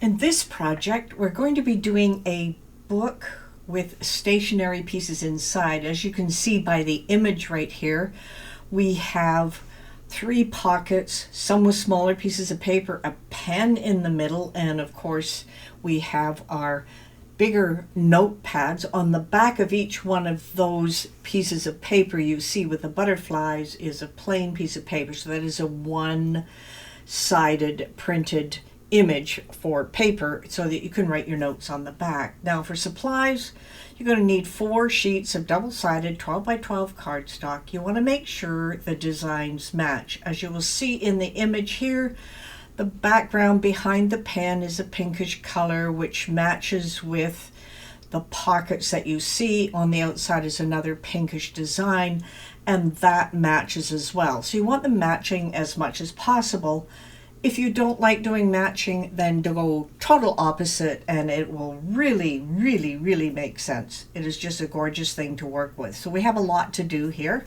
In this project, we're going to be doing a book with stationary pieces inside. As you can see by the image right here, we have 3 pockets, some with smaller pieces of paper, a pen in the middle, and of course we have our bigger notepads. On the back of each one of those pieces of paper you see with the butterflies is a plain piece of paper, so that is a one-sided printed image for paper so that you can write your notes on the back. Now for supplies, you're going to need 4 sheets of double-sided 12 by 12 cardstock. You want to make sure the designs match. As you will see in the image here, the background behind the pen is a pinkish color which matches with the pockets that you see. On the outside is another pinkish design, and that matches as well. So you want them matching as much as possible. If you don't like doing matching, then go total opposite and it will really make sense. It is just a gorgeous thing to work with. So we have a lot to do here.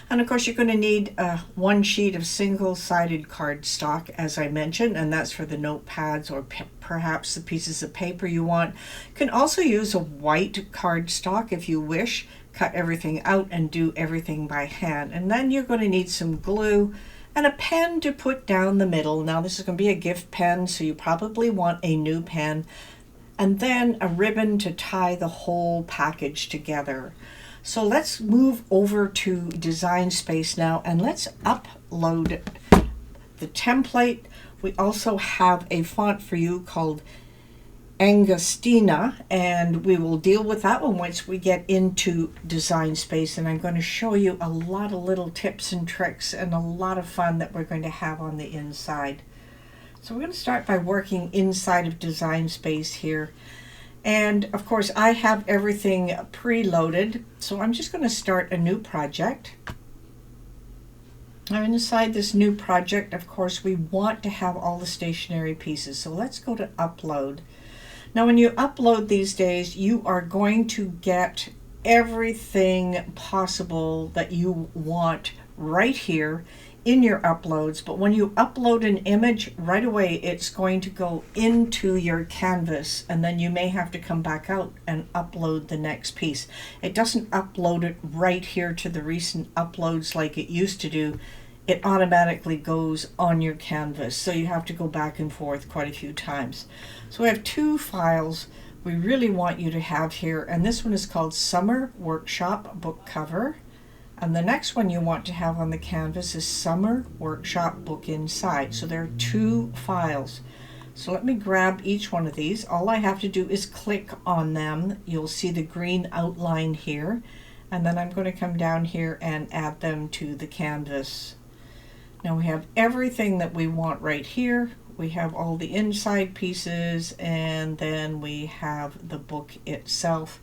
And of course you're going to need 1 sheet of single-sided cardstock, as I mentioned, and that's for the notepads or perhaps the pieces of paper you want. You can also use a white cardstock if you wish. Cut everything out and do everything by hand. And then you're going to need some glue and a pen to put down the middle. Now this is going to be a gift pen, so you probably want a new pen. And then a ribbon to tie the whole package together. So let's move over to Design Space now and let's upload the template. We also have a font for you called Angostina, and we will deal with that one once we get into Design Space, and I'm going to show you a lot of little tips and tricks and a lot of fun that we're going to have on the inside. So we're going to start by working inside of Design Space here, and of course I have everything preloaded, so I'm just going to start a new project. Now inside this new project, of course, we want to have all the stationery pieces, so let's go to Upload. Now when you upload these days, you are going to get everything possible that you want right here in your uploads. But when you upload an image, right away it's going to go into your canvas, and then you may have to come back out and upload the next piece. It doesn't upload it right here to the recent uploads like it used to do. It automatically goes on your canvas, so you have to go back and forth quite a few times. So we have 2 files we really want you to have here, and this one is called Summer Workshop Book Cover, and the next one you want to have on the canvas is Summer Workshop Book Inside. So there are 2 files. So let me grab each one of these. All I have to do is click on them. You'll see the green outline here, and then I'm going to come down here and add them to the canvas. Now we have everything that we want right here. We have all the inside pieces, and then we have the book itself.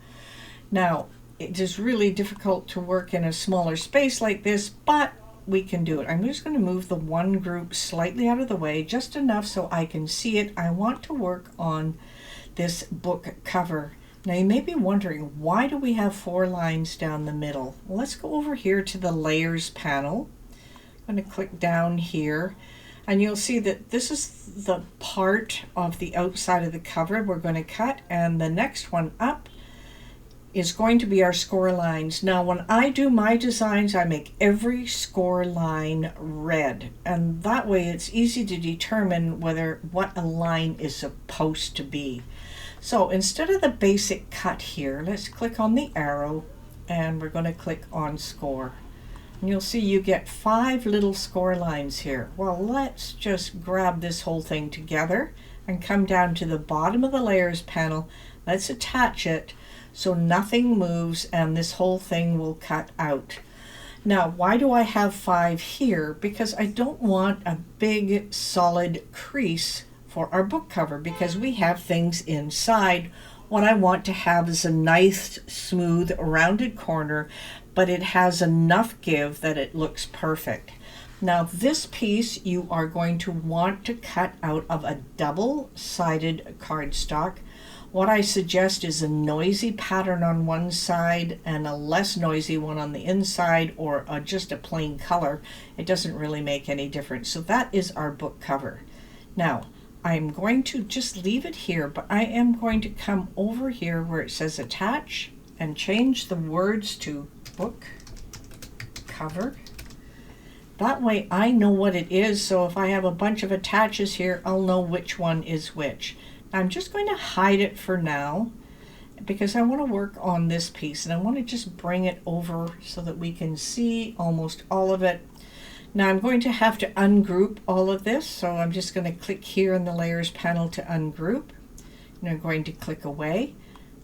Now it is really difficult to work in a smaller space like this, but we can do it. I'm just going to move the one group slightly out of the way, just enough so I can see it. I want to work on this book cover. Now you may be wondering, why do we have 4 lines down the middle? Well, let's go over here to the Layers panel. I'm going to click down here, and you'll see that this is the part of the outside of the cover we're going to cut, and the next one up is going to be our score lines. Now when I do my designs, I make every score line red, and that way it's easy to determine what a line is supposed to be. So instead of the basic cut here, let's click on the arrow and we're going to click on Score. And you'll see you get 5 little score lines here. Well, let's just grab this whole thing together and come down to the bottom of the Layers panel. Let's attach it so nothing moves and this whole thing will cut out. Now, why do I have 5 here? Because I don't want a big solid crease for our book cover, because we have things inside. What I want to have is a nice, smooth, rounded corner, but it has enough give that it looks perfect. Now this piece you are going to want to cut out of a double-sided cardstock. What I suggest is a noisy pattern on one side and a less noisy one on the inside, or just a plain color. It doesn't really make any difference. So that is our book cover. Now I'm going to just leave it here, but I am going to come over here where it says attach and change the words to book cover. That way I know what it is, so if I have a bunch of attaches here, I'll know which one is which. I'm just going to hide it for now because I want to work on this piece, and I want to just bring it over so that we can see almost all of it. Now I'm going to have to ungroup all of this, so I'm just going to click here in the layers panel to ungroup, and I'm going to click away.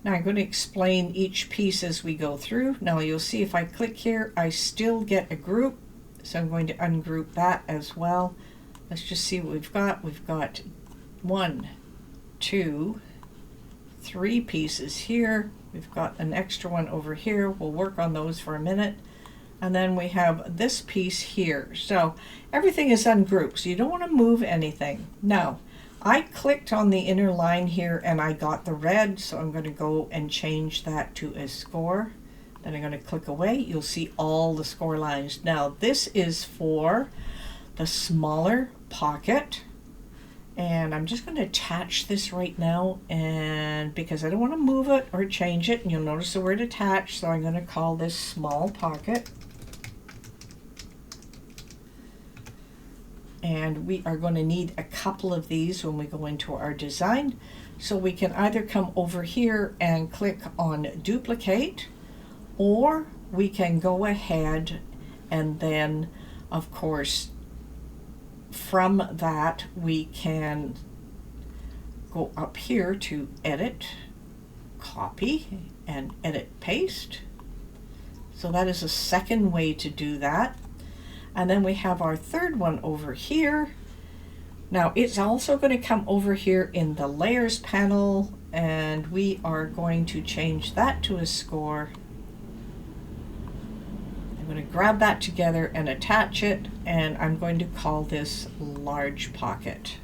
Now I'm going to explain each piece as we go through. Now you'll see if I click here, I still get a group, so I'm going to ungroup that as well. Let's just see what we've got. We've got 1, 2, 3 pieces here. We've got an extra one over here. We'll work on those for a minute. And then we have this piece here. So everything is ungrouped, so you don't want to move anything. Now, I clicked on the inner line here and I got the red, so I'm going to go and change that to a score. Then I'm going to click away. You'll see all the score lines. Now, this is for the smaller pocket. And I'm just going to attach this right now, and because I don't want to move it or change it, and you'll notice the word attach, so I'm going to call this small pocket. And we are going to need a couple of these when we go into our design. So we can either come over here and click on duplicate, or we can go ahead and then, of course, from that we can go up here to edit, copy, and edit paste. So that is a second way to do that. And then we have our third one over here. Now it's also going to come over here in the layers panel, and we are going to change that to a score. I'm going to grab that together and attach it, and I'm going to call this large pocket.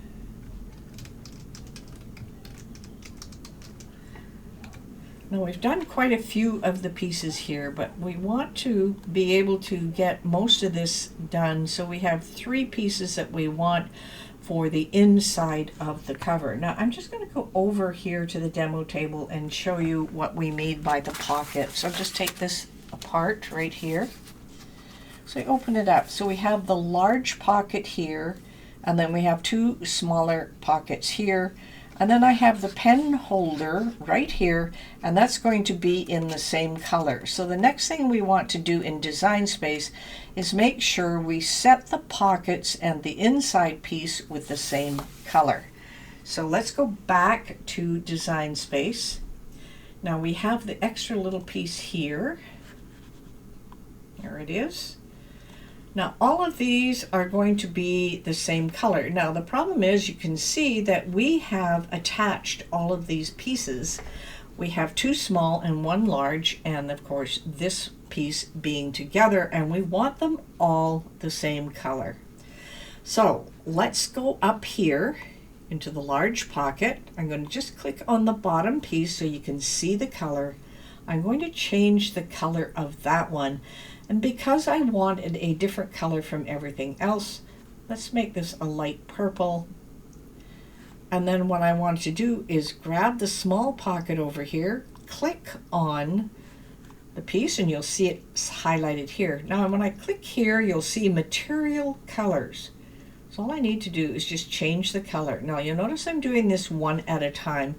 Now we've done quite a few of the pieces here, but we want to be able to get most of this done, so we have 3 pieces that we want for the inside of the cover. Now I'm just going to go over here to the demo table and show you what we mean by the pocket. So just take this apart right here. So I open it up. So we have the large pocket here, and then we have 2 smaller pockets here. And then I have the pen holder right here, and that's going to be in the same color. So the next thing we want to do in Design Space is make sure we set the pockets and the inside piece with the same color. So let's go back to Design Space. Now we have the extra little piece here. There it is. Now all of these are going to be the same color. Now the problem is you can see that we have attached all of these pieces. We have 2 small and 1 large, and of course this piece being together, and we want them all the same color. So let's go up here into the large pocket. I'm going to just click on the bottom piece so you can see the color. I'm going to change the color of that one. And because I wanted a different color from everything else, let's make this a light purple. And then what I want to do is grab the small pocket over here, click on the piece, and you'll see it's highlighted here. Now when I click here, you'll see material colors. So all I need to do is just change the color. Now you'll notice I'm doing this one at a time.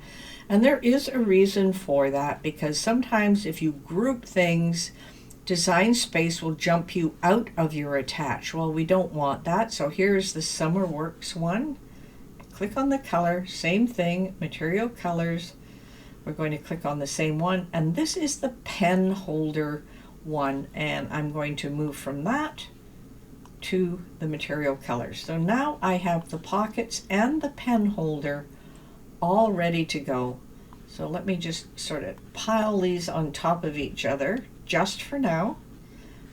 And there is a reason for that, because sometimes if you group things, Design Space will jump you out of your attach. Well, we don't want that. So here's the Summer Works one. Click on the color, same thing, material colors. We're going to click on the same one, and this is the pen holder one, and I'm going to move from that to the material colors. So now I have the pockets and the pen holder all ready to go. So let me just sort of pile these on top of each other just for now.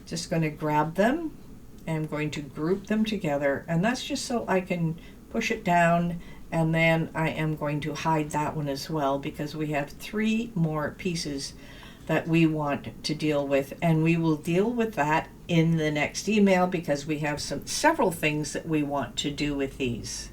Just going to grab them and I'm going to group them together, and that's just so I can push it down, and then I am going to hide that one as well because we have 3 more pieces that we want to deal with, and we will deal with that in the next email because we have several things that we want to do with these.